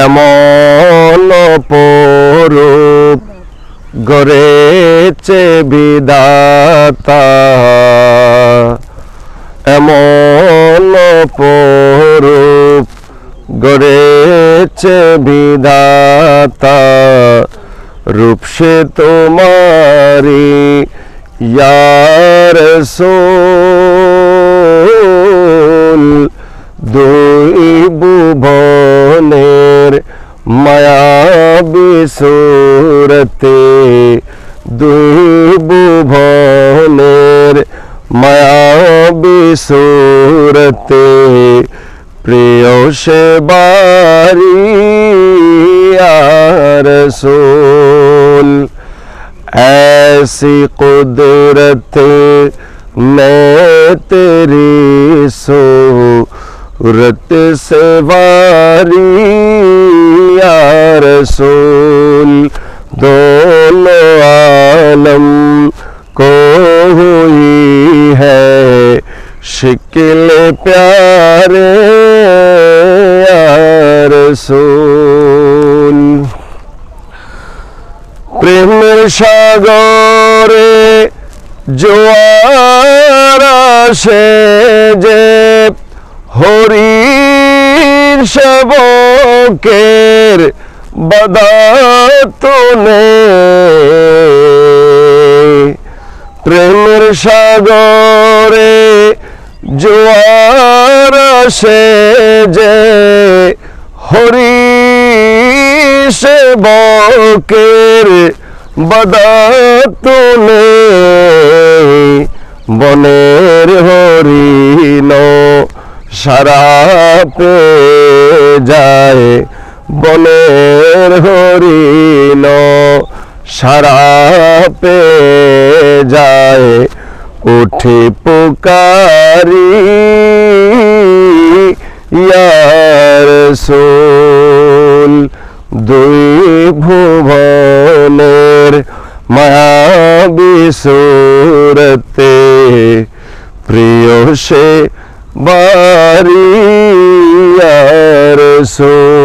এমন অপরূপ গড়েছে বিধাতা, এমন অপরূপ গড়েছে বিধাতা, রূপ সে তোমারি ইয়া রাসূল। দুই ভুবনের মায়াবী সুরতে, দুই ভুবনের মায়াবী সুরতে, প্রিয় সে বারি ইয়া রাসূল। ऐसी कुदरत में तेरी सूरत से वारी या रसूल। दोनों आलम को हुई है शिकिल प्यारे या रसूल। প্রেমের সাগরে জোয়ার আসে যে, হরির শাবকের বাদাতনে। প্রেমের সাগরে জোয়ার আসে যে, হরির শাবকের বাদাতনে। বনের হরিণ সারা পেয়ে যায়, বনের হরিণ সারা পেয়ে যায়, উঠে পুকারি ইয়া রাসূল। দুই ভুবনের মায়াবী সুরতে, প্রিয় সে বারি ইয়া রাসূল।